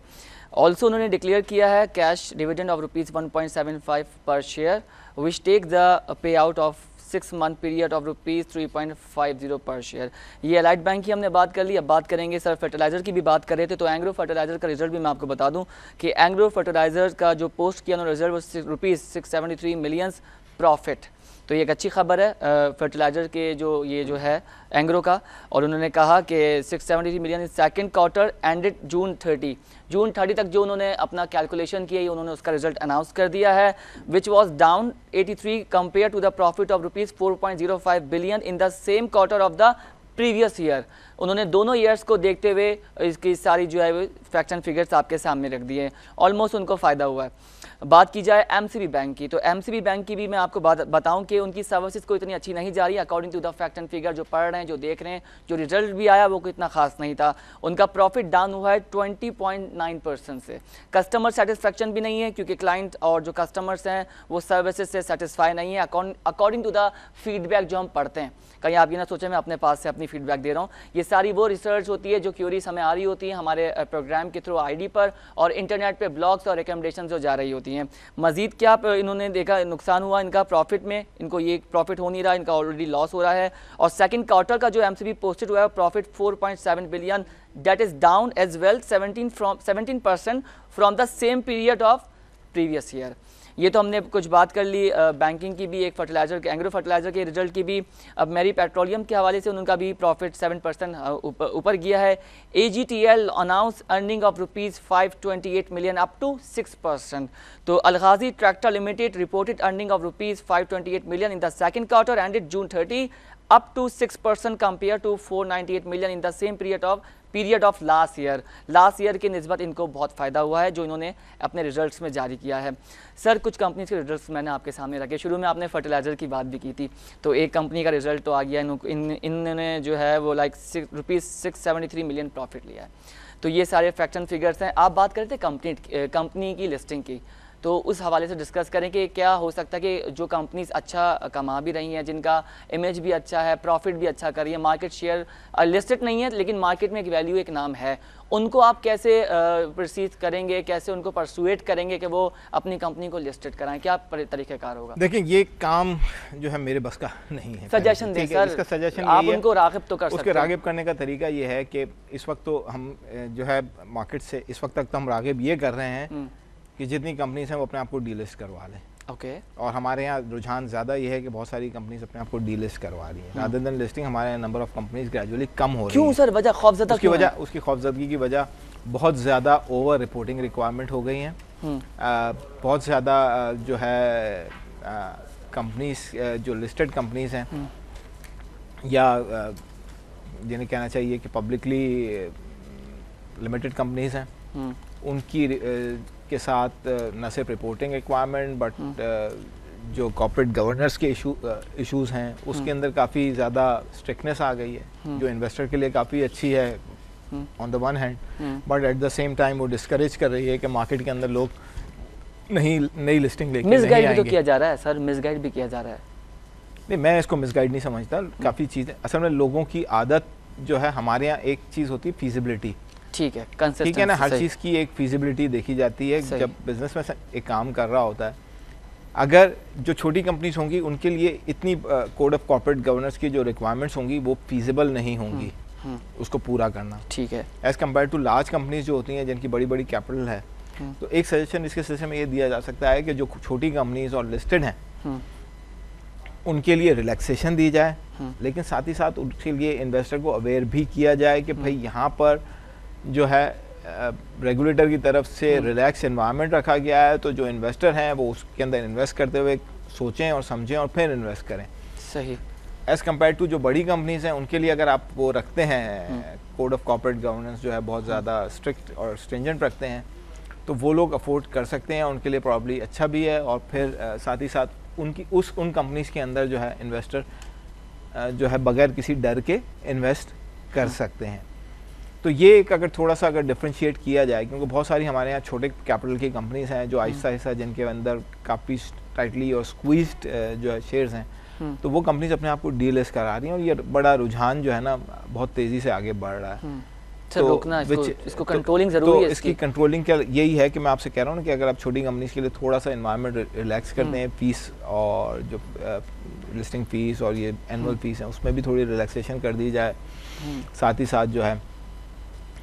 ऑल्सो उन्होंने डिक्लेयर किया है cash dividend of rupees 1.75 per share which take the pay out of 6 month period of rupees 3.50 per share. ये एलाइड बैंक की हमने बात कर ली, अब बात करेंगे सर फर्टिलाइज़र की भी बात कर रहे थे, तो एंग्रो फर्टिलाइज़र का रिजल्ट भी मैं आपको बता दूं कि एंग्रो फर्टिलाइज़र का जो पोस्ट किया उन्होंने रिजल्ट वो रुपीज़ 673 मिलियंस प्रॉफिट, तो ये एक अच्छी खबर है फर्टिलाइज़र के जो है एंग्रो का। और उन्होंने कहा कि 673 million in second quarter ended June 30 तक जो उन्होंने अपना कैलकुलेशन किया उन्होंने उसका रिजल्ट अनाउंस कर दिया है, which was down 83 compare to the profit of rupees 4.05 billion in the same quarter of the previous year. उन्होंने दोनों ईयर्स को देखते हुए इसकी सारी जो है फैक्ट्स एंड फिगर्स आपके सामने रख दिए, ऑलमोस्ट उनको फ़ायदा हुआ है। बात की जाए एमसीबी बैंक की, तो एमसीबी बैंक की भी मैं आपको बताऊं कि उनकी सर्विसेज को इतनी अच्छी नहीं जा रही according to the fact and figure जो पढ़ रहे हैं, जो देख रहे हैं, जो रिजल्ट भी आया वो इतना खास नहीं था। उनका प्रॉफिट डाउन हुआ है 20.9% से। कस्टमर सेटिस्फेक्शन भी नहीं है क्योंकि क्लाइंट और जो कस्टमर्स हैं वो सर्विसेज से सेटिस्फाई नहीं है अकॉर्डिंग टू द फीडबैक जो हम पढ़ते हैं। कहीं आप ये ना सोचें मैं अपने पास से अपनी फीडबैक दे रहा हूँ, ये सारी वो रिसर्च होती है जो क्यूरीज हमें आ रही होती है हमारे प्रोग्राम के थ्रू आईडी पर और इंटरनेट पे ब्लॉग्स और रिकमेंडेशन जो जा रही होती हैं। मजीद क्या इन्होंने देखा नुकसान हुआ इनका प्रॉफिट में, इनको ये प्रॉफिट हो नहीं रहा, इनका ऑलरेडी लॉस हो रहा है। और सेकंड क्वार्टर का जो एमसीबी पोस्टेड हुआ है profit 4.7 billion, that is down as well 17% from the same period of previous year. ये तो हमने कुछ बात कर ली बैंकिंग की भी, एक फर्टिलाइज़र के एंग्रो फर्टिलाइज़र के रिजल्ट की भी। अब मेरी पेट्रोलियम के हवाले से उनका भी प्रॉफिट 7% ऊपर गया है। AGTL announce earning of rupees 528 million up to 6%। तो Al-Ghazi tractor limited reported earning of rupees 528 million in the second quarter ended June 30 up to 6% compare to 498 million in the same period of last year की निस्बत इनको बहुत फ़ायदा हुआ है जो इन्होंने अपने रिजल्ट्स में जारी किया है। सर कुछ कंपनीज के रिजल्ट्स मैंने आपके सामने रखे, शुरू में आपने फर्टिलाइज़र की बात भी की थी, तो एक कंपनी का रिजल्ट तो आ गया, इन्होंने जो है वो लाइक रुपीज़ 673 मिलियन प्रॉफिट लिया है। तो ये सारे फैक्ट्स एंड फिगर्स हैं। आप बात करते कंपनी की लिस्टिंग की, तो उस हवाले से डिस्कस करें कि क्या हो सकता है कि जो कंपनीज अच्छा कमा भी रही हैं, जिनका इमेज भी अच्छा है, प्रॉफिट भी अच्छा कर रही है, मार्केट शेयर लिस्टेड नहीं है लेकिन मार्केट में एक वैल्यू एक नाम है, उनको आप कैसे प्रोसीड करेंगे, कैसे उनको परसुएट करेंगे कि वो अपनी कंपनी को लिस्टेड कराएं, क्या तरीक़ाकार होगा? देखिए ये काम जो है मेरे बस का नहीं है। सजेशन दें सर, इसका सजेशन आप उनको राग़िब तो कर सकते हैं। उसके राग़िब करने का तरीका ये है कि इस वक्त तो हम जो है मार्केट से इस वक्त तक तो हम राग़िब ये कर रहे हैं कि जितनी कंपनीज हैं वो अपने आप को डीलिस्ट करवा लें। ओके। और हमारे यहाँ रुझान ज़्यादा ये है कि बहुत सारी कंपनीज अपने आप को डीलिस्ट करवा रही हैं रादर देन लिस्टिंग। हमारे यहाँ नंबर ऑफ कंपनीज ग्रेजुअली कम हो रही है। क्यों सर, वजह खौफजदा क्यों है? उसकी खौफजदगी की वजह बहुत ज़्यादा ओवर रिपोर्टिंग रिक्वायरमेंट हो गई हैं। बहुत ज़्यादा जो है कंपनीज जो लिस्टेड कंपनीज हैं या जिन्हें कहना चाहिए कि पब्लिकली लिमिटेड कंपनीज हैं, उनकी के साथ न सिर्फ रिपोर्टिंग रिक्वायरमेंट बट जो कॉर्पोरेट गवर्नेंस के इश्यूज़ हैं उसके अंदर काफ़ी ज़्यादा स्ट्रिक्टनेस आ गई है जो इन्वेस्टर के लिए काफ़ी अच्छी है on the one hand, but at the same time वो डिस्करेज कर रही है कि मार्केट के अंदर लोग नई लिस्टिंग लेके नहीं आएंगे। मिसगाइड भी तो किया जा रहा है सर, मिसगाइड भी किया जा रहा है। नहीं, मैं इसको मिसगाइड नहीं समझता। काफ़ी चीज़ें असल में लोगों की आदत जो है, हमारे यहाँ एक चीज़ होती है फीजिबिलिटी, ठीक है, ठीक है ना, हर चीज़ की एक फीजिबिलिटी देखी जाती है। जब बिजनेस में एक काम कर रहा होता है, अगर जो छोटी कंपनीज होंगी उनके लिए इतनी कोड ऑफ कॉर्पोरेट गवर्नेंस की जो रिक्वायरमेंट्स होंगी वो फीजिबल नहीं होंगी उसको पूरा करना, ठीक है, as compare to large companies जो होती हैं जिनकी बड़ी बड़ी कैपिटल है। तो एक सजेशन इसके सिलसिले में ये दिया जा सकता है कि जो छोटी कंपनीज और लिस्टेड हैं उनके लिए रिलैक्सेशन दी जाए, लेकिन साथ ही साथ उसके लिए इन्वेस्टर को अवेयर भी किया जाए कि भाई यहाँ पर जो है रेगुलेटर की तरफ से रिलैक्स एनवायरनमेंट रखा गया है, तो जो इन्वेस्टर हैं वो उसके अंदर इन्वेस्ट करते हुए सोचें और समझें और फिर इन्वेस्ट करें। सही। एज़ कम्पेयर टू जो बड़ी कंपनीज हैं उनके लिए अगर आप वो रखते हैं कोड ऑफ कॉर्पोरेट गवर्नेंस जो है बहुत ज़्यादा स्ट्रिक्ट और स्ट्रिंजेंट रखते हैं, तो वो लोग अफोर्ड कर सकते हैं, उनके लिए प्रॉब्ली अच्छा भी है। और फिर साथ ही साथ उन कंपनीज के अंदर जो है इन्वेस्टर जो है बगैर किसी डर के इन्वेस्ट कर सकते हैं। तो ये एक अगर थोड़ा सा अगर डिफ्रेंशिएट किया जाए, क्योंकि बहुत सारी हमारे यहाँ छोटे कैपिटल की कंपनीज हैं जो आहिस्ता आहिस्ता जिनके अंदर काफ़ी टाइटली और स्क्वीज्ड जो है शेयर्स हैं, तो वो कंपनीज अपने आप को डीलिस्ट करा रही हैं और ये बड़ा रुझान जो है ना बहुत तेज़ी से आगे बढ़ रहा है। तो रोकना इसको कंट्रोलिंग जरूरी है। इसकी कंट्रोलिंग क्या यही है कि मैं आपसे कह रहा हूँ ना कि अगर आप छोटी कंपनीज के लिए थोड़ा सा एनवायरनमेंट रिलैक्स करते हैं, फीस और जो लिस्टिंग फीस और ये एनुअल फीस है उसमें भी थोड़ी रिलैक्सेशन कर दी जाए, साथ ही साथ जो है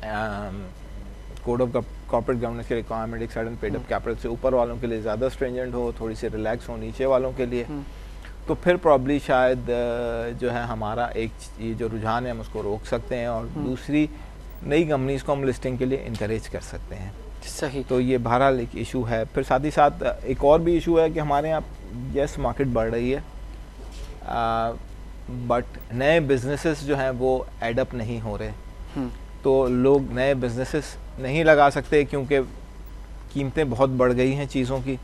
कोड ऑफ कॉर्पोरेट गवर्नेंस के रिक्वायरमेंट एक सर्टेन पेड अप कैपिटल से ऊपर वालों के लिए ज़्यादा स्ट्रिंजेंट हो, थोड़ी सी रिलैक्स हो नीचे वालों के लिए, तो फिर प्रॉब्ली शायद जो है हमारा एक ये जो रुझान है हम उसको रोक सकते हैं और दूसरी नई कंपनीज को हम लिस्टिंग के लिए इनकरेज कर सकते हैं। सही। तो ये बहरहाल एक इशू है। फिर साथ ही साथ एक और भी इशू है कि हमारे यहाँ यस मार्केट बढ़ रही है बट नए बिजनेसेस जो हैं वो एडअप नहीं हो रहे, तो लोग नए बिजनेसेस नहीं लगा सकते क्योंकि कीमतें बहुत बढ़ गई हैं चीज़ों की।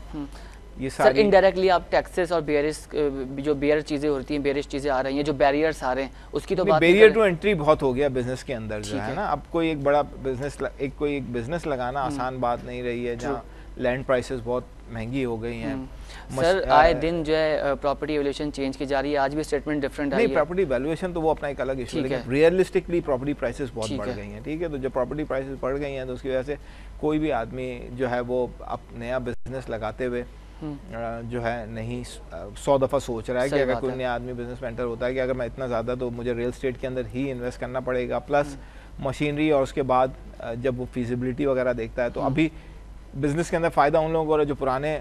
ये सर इनडायरेक्टली आप टैक्सेस और बेयरिश जो बेयर चीज़ें होती हैं, बेयरिश चीज़ें आ रही हैं, जो बैरियर्स आ रहे हैं उसकी तो बात बैरियर टू एंट्री बहुत हो गया बिजनेस के अंदर जो है ना। अब कोई एक बड़ा बिजनेस कोई एक बिजनेस लगाना आसान बात नहीं रही है, जहाँ लैंड प्राइसेस बहुत महंगी हो गई हैं। सर आए दिन जो है प्रॉपर्टी वैल्यूएशन चेंज की जा रही है, आज भी स्टेटमेंट डिफरेंट आई है। नहीं, प्रॉपर्टी वैल्यूएशन तो वो अपना एक अलग इशू है, लेकिन रियलिस्टिकली प्रॉपर्टी प्राइसेस बहुत बढ़ गई हैं। ठीक है, तो जब प्रॉपर्टी प्राइसेस बढ़ गई हैं तो उसकी वजह से कोई भी आदमी जो है वो अब नया बिजनेस लगाते हुए जो है नहीं 100 दफ़ा सोच रहा है कि अगर कोई नया आदमी बिजनेस में एंटर होता है कि अगर मैं इतना ज़्यादा तो मुझे रियल एस्टेट के अंदर ही इन्वेस्ट करना पड़ेगा, प्लस मशीनरी, और उसके बाद जब वो फीजिबिलिटी वगैरह देखता है तो अभी बिजनेस के अंदर फ़ायदा उन लोगों को, जो पुराने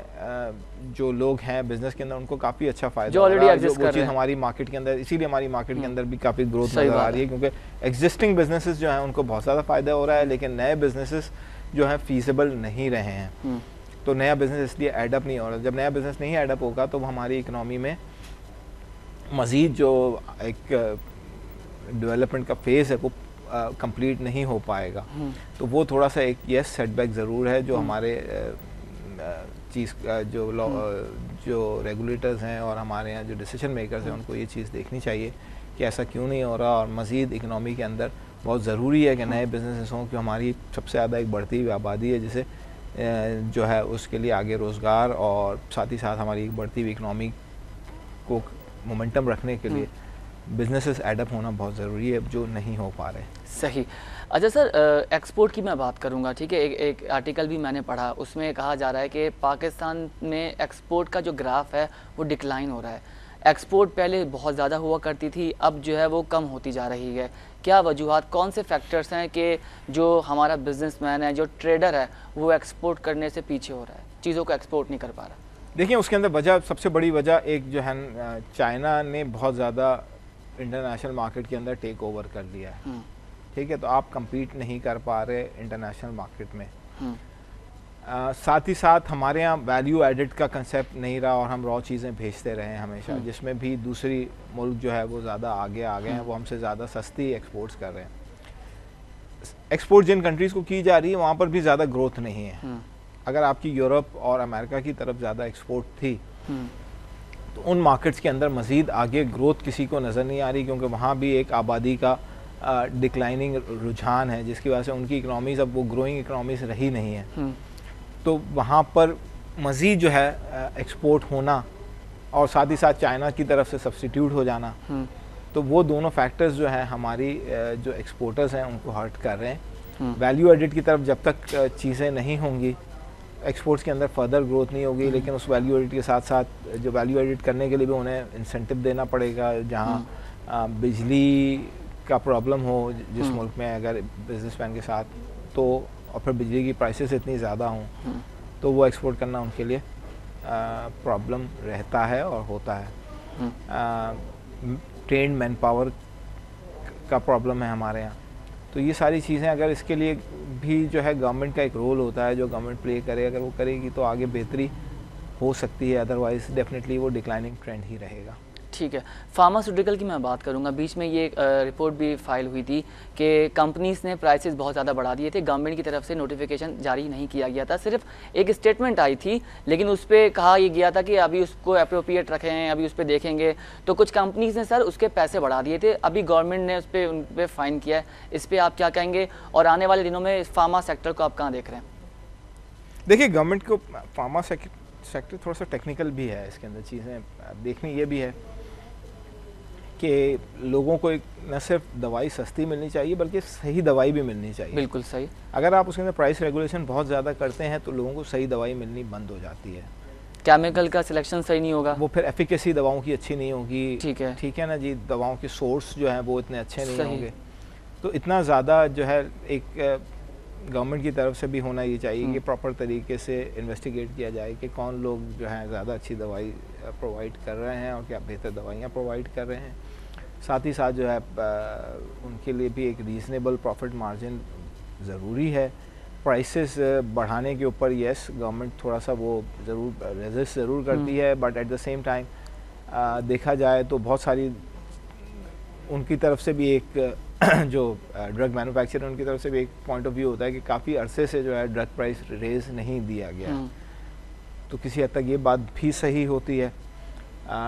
जो लोग हैं बिजनेस के अंदर उनको काफ़ी अच्छा फ़ायदा जो ऑलरेडी एग्जिस्ट कर रहे हैं हमारी मार्केट के अंदर, इसीलिए हमारी मार्केट के अंदर भी काफ़ी ग्रोथ नज़र आ रही है क्योंकि एग्जिस्टिंग बिजनेसेस जो हैं उनको बहुत ज़्यादा फ़ायदा हो रहा है, लेकिन नए बिजनेसेस जो हैं फीसिबल नहीं रहे हैं। तो नया बिजनेस इसलिए एडअप नहीं हो रहा। जब नया बिजनेस नहीं एडअप होगा तो हमारी इकनॉमी में मज़ीद जो एक डेवलपमेंट का फेज़ है वो कंप्लीट नहीं हो पाएगा। तो वो थोड़ा सा एक यस सेटबैक ज़रूर है जो हमारे चीज़ जो रेगुलेटर्स हैं और हमारे यहाँ जो डिसीजन मेकर्स हैं उनको ये चीज़ देखनी चाहिए कि ऐसा क्यों नहीं हो रहा, और मज़ीद इकनॉमी के अंदर बहुत ज़रूरी है कि नए बिजनेस हों, कि हमारी सबसे ज़्यादा एक बढ़ती हुई आबादी है जिसे जो है उसके लिए आगे रोज़गार और साथ ही साथ हमारी बढ़ती हुई इकनॉमी को मोमेंटम रखने के लिए बिजनेसेस एडअप होना बहुत ज़रूरी है, जो नहीं हो पा रहे। सही। अच्छा सर, एक्सपोर्ट की मैं बात करूंगा, ठीक है। एक आर्टिकल भी मैंने पढ़ा, उसमें कहा जा रहा है कि पाकिस्तान में एक्सपोर्ट का जो ग्राफ है वो डिक्लाइन हो रहा है। एक्सपोर्ट पहले बहुत ज़्यादा हुआ करती थी, अब जो है वो कम होती जा रही है। क्या वजूहात, कौन से फैक्टर्स हैं कि जो हमारा बिजनेसमैन है, जो ट्रेडर है, वो एक्सपोर्ट करने से पीछे हो रहा है, चीज़ों को एक्सपोर्ट नहीं कर पा रहा? देखिए, उसके अंदर वजह, सबसे बड़ी वजह एक जो है चाइना ने बहुत ज़्यादा इंटरनेशनल मार्केट के अंदर टेक ओवर कर लिया है। ठीक है, तो आप compete नहीं कर पा रहे इंटरनेशनल मार्केट में। साथ ही साथ हमारे यहाँ वैल्यू एडिड का कंसेप्ट नहीं रहा और हम रॉ चीज़ें भेजते रहे हैं हमेशा, जिसमें भी दूसरी मुल्क जो है वो ज़्यादा आगे आ गए हैं, वो हमसे ज़्यादा सस्ती एक्सपोर्ट्स कर रहे हैं। एक्सपोर्ट जिन कंट्रीज़ को की जा रही है वहाँ पर भी ज़्यादा ग्रोथ नहीं है। अगर आपकी यूरोप और अमेरिका की तरफ ज़्यादा एक्सपोर्ट थी तो उन मार्केट्स के अंदर मज़ीद आगे ग्रोथ किसी को नज़र नहीं आ रही, क्योंकि वहाँ भी एक आबादी का डिक्लाइनिंग रुझान है, जिसकी वजह से उनकी इकनॉमीज़ अब वो ग्रोइंग इकनॉमीज़ रही नहीं है। तो वहाँ पर मज़ीद जो है एक्सपोर्ट होना और साथ ही साथ चाइना की तरफ से सब्स्टिट्यूट हो जाना, तो वो दोनों फैक्टर्स जो हैं हमारी जो एक्सपोर्टर्स हैं उनको हर्ट कर रहे हैं। वैल्यू एडिड की तरफ जब तक चीज़ें नहीं होंगी, एक्सपोर्ट्स के अंदर फर्दर ग्रोथ नहीं होगी, लेकिन उस वैल्यू एडिड के साथ साथ जो वैल्यू एडिड करने के लिए भी उन्हें इंसेंटिव देना पड़ेगा। जहाँ बिजली का प्रॉब्लम हो जिस मुल्क में अगर बिजनेसमैन के साथ, तो और फिर बिजली की प्राइसेस इतनी ज़्यादा हों तो वो एक्सपोर्ट करना उनके लिए प्रॉब्लम रहता है और होता है। ट्रेंड मैन पावर का प्रॉब्लम है हमारे यहाँ। तो ये सारी चीज़ें, अगर इसके लिए भी जो है गवर्नमेंट का एक रोल होता है जो गवर्नमेंट प्ले करे, अगर वो करेगी तो आगे बेहतरी हो सकती है, अदरवाइज़ डेफिनेटली वो डिक्लाइनिंग ट्रेंड ही रहेगा। ठीक है, फार्मास्यूटिकल की मैं बात करूंगा। बीच में ये रिपोर्ट भी फाइल हुई थी कि कंपनीज ने प्राइसेस बहुत ज़्यादा बढ़ा दिए थे। गवर्नमेंट की तरफ से नोटिफिकेशन जारी नहीं किया गया था, सिर्फ एक स्टेटमेंट आई थी, लेकिन उस पर कहा यह गया था कि अभी उसको अप्रोप्रिएट रखें, अभी उस पर देखेंगे। तो कुछ कंपनीज ने सर उसके पैसे बढ़ा दिए थे, अभी गवर्नमेंट ने उन पर फाइन किया है। इस पर आप क्या कहेंगे, और आने वाले दिनों में फार्मा सेक्टर को आप कहाँ देख रहे हैं? देखिए, गवर्नमेंट को फार्मा सेक्टर थोड़ा सा टेक्निकल भी है, इसके अंदर चीज़ें देखनी ये भी है कि लोगों को न सिर्फ दवाई सस्ती मिलनी चाहिए बल्कि सही दवाई भी मिलनी चाहिए। बिल्कुल सही। अगर आप उसके अंदर प्राइस रेगुलेशन बहुत ज़्यादा करते हैं तो लोगों को सही दवाई मिलनी बंद हो जाती है। केमिकल का सिलेक्शन सही नहीं होगा, वो फिर एफिकेसी दवाओं की अच्छी नहीं होगी। ठीक है ना जी, दवाओं के सोर्स जो हैं वो इतने अच्छे नहीं होंगे। तो इतना ज़्यादा जो है एक गवर्नमेंट की तरफ से भी होना ये चाहिए कि प्रॉपर तरीके से इन्वेस्टिगेट किया जाए कि कौन लोग जो हैं ज़्यादा अच्छी दवाई प्रोवाइड कर रहे हैं और क्या बेहतर दवाइयाँ प्रोवाइड कर रहे हैं। साथ ही साथ जो है उनके लिए भी एक रीज़नेबल प्रॉफिट मार्जिन ज़रूरी है। प्राइसेस बढ़ाने के ऊपर यस, गवर्नमेंट थोड़ा सा वो ज़रूर रेजिस्ट ज़रूर करती है, but at the same time देखा जाए तो बहुत सारी उनकी तरफ से भी एक जो ड्रग मैन्युफैक्चरर उनकी तरफ से भी एक पॉइंट ऑफ व्यू होता है कि काफ़ी अरसे से जो है ड्रग प्राइस रेज नहीं दिया गया। तो किसी हद तक ये बात भी सही होती है।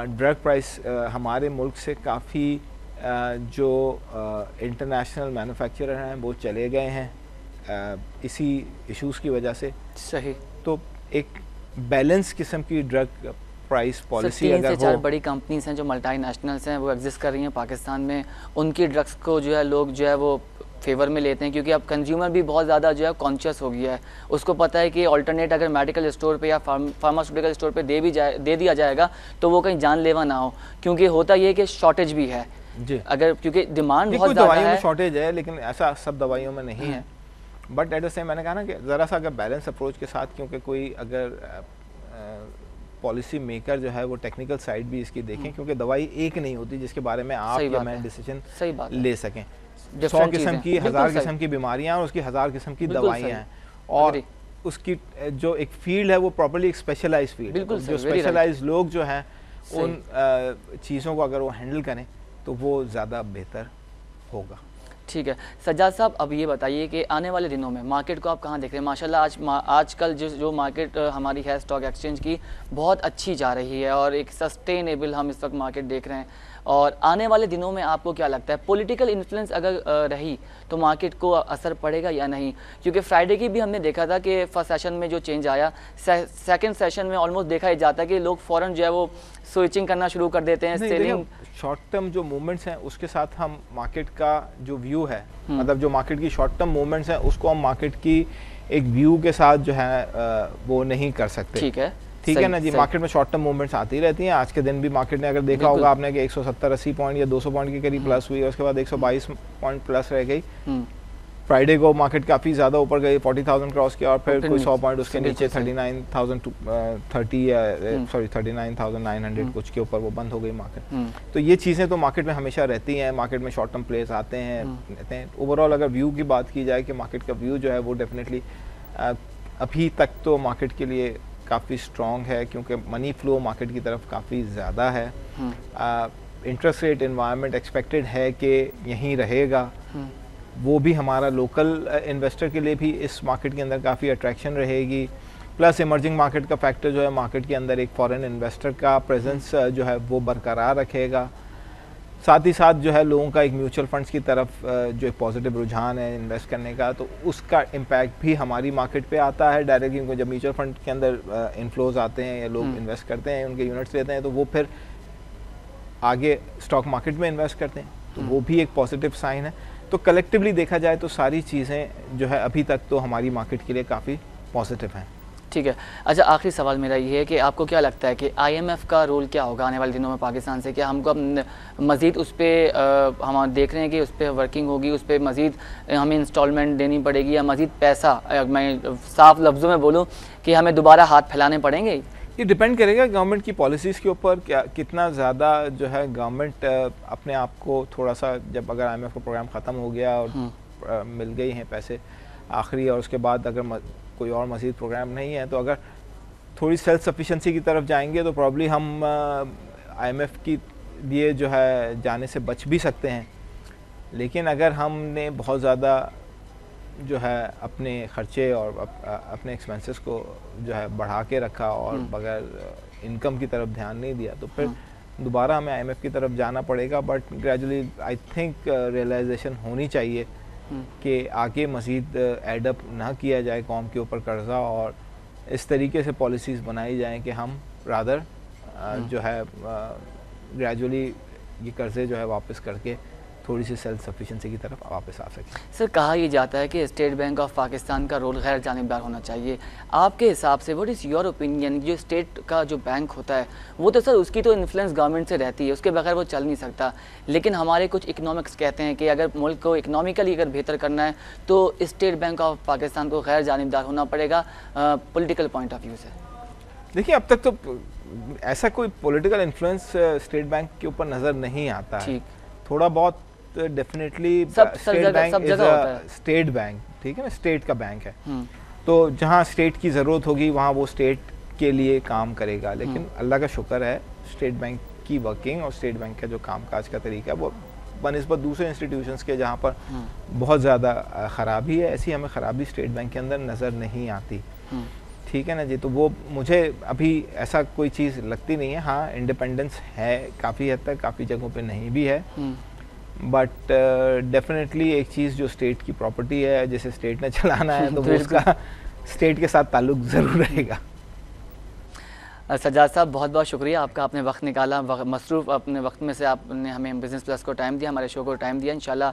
ड्रग प्राइस हमारे मुल्क से काफ़ी जो इंटरनेशनल मैन्युफैक्चरर हैं वो चले गए हैं इसी इश्यूज़ की वजह से। सही। तो एक बैलेंस किस्म की ड्रग प्राइस पॉलिसी अगर हो। 3 से 4 बड़ी कंपनीज हैं जो मल्टीनेशनल्स हैं, वो एग्जिस्ट कर रही हैं पाकिस्तान में। उनकी ड्रग्स को जो है लोग जो है वो फेवर में लेते हैं, क्योंकि अब कंज्यूमर भी बहुत ज़्यादा जो है कॉन्शियस हो गया है। उसको पता है कि अल्टरनेट अगर मेडिकल स्टोर पे या फार्मास्यूटिकल स्टोर पे दे दिया जाएगा तो वो कहीं जानलेवा ना हो, क्योंकि होता ये है कि शॉर्टेज भी है जी। अगर क्योंकि डिमांड बहुत ज़्यादा है। दवाइयों में शॉर्टेज है, लेकिन ऐसा सब दवाइयों में नहीं है। बट एट द सेम मैंने कहा ना कि ज़रा सा अगर बैलेंस अप्रोच के साथ, क्योंकि कोई अगर पॉलिसी मेकर जो है वो टेक्निकल साइड भी इसकी देखें, क्योंकि दवाई एक नहीं होती जिसके बारे में आप या मैं डिसीजन ले सकें। 100 किस्म की, 1000 किस्म की बीमारियां और उसकी 1000 किस्म की दवाइयां हैं, और उसकी जो एक फील्ड है वो प्रॉपर्ली एक स्पेशलाइज्ड फील्ड है। जो स्पेशलाइज्ड लोग जो हैं उन चीज़ों को अगर वो हैंडल करें तो वो ज़्यादा बेहतर होगा। ठीक है सज्जाद साहब, अब ये बताइए कि आने वाले दिनों में मार्केट को आप कहाँ देख रहे हैं? माशाल्लाह आजकल जो मार्केट हमारी है स्टॉक एक्सचेंज की बहुत अच्छी जा रही है और एक सस्टेनेबल हम इस वक्त मार्केट देख रहे हैं। और आने वाले दिनों में आपको क्या लगता है, पॉलिटिकल इन्फ्लुएंस अगर रही तो मार्केट को असर पड़ेगा या नहीं? क्योंकि फ्राइडे की भी हमने देखा था कि फर्स्ट सेशन में जो चेंज आया, सेकंड सेशन में ऑलमोस्ट देखा जाता है कि लोग फ़ौरन जो है वो स्विचिंग करना शुरू कर देते हैं। सेलिंग शॉर्ट टर्म जो मूवमेंट्स हैं उसके साथ हम मार्केट का जो व्यू है, मतलब जो मार्केट की शॉर्ट टर्म मूवमेंट्स हैं उसको हम मार्केट की एक व्यू के साथ जो है वो नहीं कर सकते। ठीक है ना जी। मार्केट में शॉर्ट टर्म मूवमेंट्स आती रहती हैं। आज के दिन भी मार्केट ने अगर देखा होगा आपने कि 170-80 पॉइंट या 200 पॉइंट के करीब प्लस हुई, उसके बाद 122 पॉइंट प्लस रह गई। फ्राइडे को मार्केट काफ़ी ज़्यादा ऊपर गई, 40,000 क्रॉस किया और फिर कोई 100 पॉइंट उसके नीचे 39,900 कुछ के ऊपर वो बंद हो गई मार्केट। तो ये चीज़ें तो मार्केट में हमेशा रहती हैं। मार्केट में शॉर्ट टर्म प्लेयर्स आते हैं। ओवरऑल अगर व्यू की बात की जाए कि मार्केट का व्यू जो है वो डेफिनेटली अभी तक तो मार्केट के लिए काफ़ी स्ट्रॉन्ग है, क्योंकि मनी फ्लो मार्केट की तरफ काफ़ी ज़्यादा है। इंटरेस्ट रेट एनवायरनमेंट एक्सपेक्टेड है कि यहीं रहेगा। वो भी हमारा लोकल इन्वेस्टर के लिए भी इस मार्केट के अंदर काफ़ी अट्रैक्शन रहेगी। प्लस इमर्जिंग मार्केट का फैक्टर जो है मार्केट के अंदर एक फॉरेन इन्वेस्टर का प्रेजेंस जो है वो बरकरार रखेगा। साथ ही साथ जो है लोगों का एक म्यूचुअल फंड्स की तरफ जो एक पॉजिटिव रुझान है इन्वेस्ट करने का, तो उसका इम्पैक्ट भी हमारी मार्केट पे आता है डायरेक्टली। उनको जब म्यूचुअल फंड के अंदर इनफ्लोज आते हैं या लोग इन्वेस्ट करते हैं, उनके यूनिट्स लेते हैं, तो वो फिर आगे स्टॉक मार्केट में इन्वेस्ट करते हैं, तो वो भी एक पॉजिटिव साइन है। तो कलेक्टिवली देखा जाए तो सारी चीज़ें जो है अभी तक तो हमारी मार्केट के लिए काफ़ी पॉजिटिव हैं। ठीक है। अच्छा, आखिरी सवाल मेरा ये है कि आपको क्या लगता है कि IMF का रोल क्या होगा आने वाले दिनों में पाकिस्तान से? क्या हमको मज़ीद उस पर हम देख रहे हैं कि उस पर वर्किंग होगी, उस पर मज़ीद हमें इंस्टॉलमेंट देनी पड़ेगी, या मज़ीद पैसा, मैं साफ लफ्ज़ों में बोलूँ कि हमें दोबारा हाथ फैलाने पड़ेंगे? ये डिपेंड करेगा गवर्नमेंट की पॉलिसीज़ के ऊपर, क्या कितना ज़्यादा जो है गवर्नमेंट अपने आप को थोड़ा सा, जब अगर IMF का प्रोग्राम ख़त्म हो गया और मिल गई हैं पैसे आखिरी, और उसके बाद अगर कोई और मज़ीद प्रोग्राम नहीं है, तो अगर थोड़ी सेल्फ सफिशेंसी की तरफ जाएंगे तो प्रॉब्ली हम IMF की लिए जो है जाने से बच भी सकते हैं, लेकिन अगर हमने बहुत ज़्यादा जो है अपने ख़र्चे और अपने एक्सपेंसेस को जो है बढ़ा के रखा और बगैर इनकम की तरफ ध्यान नहीं दिया तो फिर दोबारा हमें IMF की तरफ जाना पड़ेगा। But gradually I think realisation होनी चाहिए कि आगे मज़ीद एडअप ना किया जाए कौम के ऊपर कर्ज़ा, और इस तरीके से पॉलिसीज़ बनाई जाएं कि हम रादर जो है ग्रेजुअली ये कर्ज़े जो है वापस करके थोड़ी सी सेल्फ सफिशिएंसी की तरफ वापस आ सके। सर, कहा यह जाता है कि स्टेट बैंक ऑफ पाकिस्तान का रोल गैर जानिबदार होना चाहिए। आपके हिसाब से व्हाट इज़ योर ओपिनियन? जो स्टेट का जो बैंक होता है वो तो सर उसकी तो इन्फ्लुएंस गवर्नमेंट से रहती है, उसके बगैर वो चल नहीं सकता, लेकिन हमारे कुछ इकोनॉमिक्स कहते हैं कि अगर मुल्क को इकनॉमिकली अगर बेहतर करना है तो स्टेट बैंक ऑफ पाकिस्तान को गैर जानिबदार होना पड़ेगा पॉलिटिकल पॉइंट ऑफ व्यू से। देखिए, अब तक तो ऐसा कोई पॉलिटिकल इन्फ्लुएंस स्टेट बैंक के ऊपर नज़र नहीं आता है। थोड़ा बहुत definitely state bank is a state bank, ठीक है ना, स्टेट का बैंक है, तो जहाँ स्टेट की ज़रूरत होगी वहाँ वो स्टेट के लिए काम करेगा। लेकिन अल्लाह का शुक्र है स्टेट बैंक की वर्किंग और स्टेट बैंक का जो कामकाज का तरीका वो बनिस्बत दूसरे इंस्टीट्यूशंस के जहाँ पर बहुत ज़्यादा ख़राबी है, ऐसी हमें ख़राबी स्टेट बैंक के अंदर नज़र नहीं आती। ठीक है ना जी, तो वो मुझे अभी ऐसा कोई चीज़ लगती नहीं है। हाँ, इंडिपेंडेंस है काफ़ी हद तक, काफ़ी जगहों पे नहीं भी है, बट डेफिनेटली एक चीज़ जो स्टेट की प्रॉपर्टी है, जिसे स्टेट ने चलाना है, तो वो उसका स्टेट के साथ ताल्लुक ज़रूर रहेगा। सज्जाद साहब, बहुत बहुत शुक्रिया आपका, आपने वक्त निकाला, मसरूफ़ अपने वक्त में से आपने हमें बिज़नेस प्लस को टाइम दिया, हमारे शो को टाइम दिया। इंशाल्लाह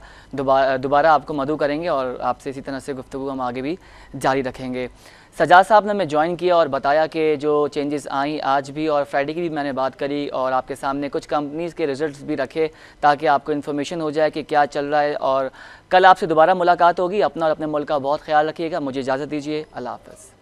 दोबारा आपको मदऊ करेंगे और आपसे इसी तरह से गुफ्तगू हम आगे भी जारी रखेंगे। सज्जाद साहब ने हमें ज्वाइन किया और बताया कि जो चेंजेस आई आज भी और फ्राइडे की भी मैंने बात करी और आपके सामने कुछ कंपनीज़ के रिजल्ट्स भी रखे ताकि आपको इन्फॉर्मेशन हो जाए कि क्या चल रहा है। और कल आपसे दोबारा मुलाकात होगी। अपना और अपने मुल्क का बहुत ख्याल रखिएगा। मुझे इजाज़त दीजिए। अल्लाह हाफ़िज़।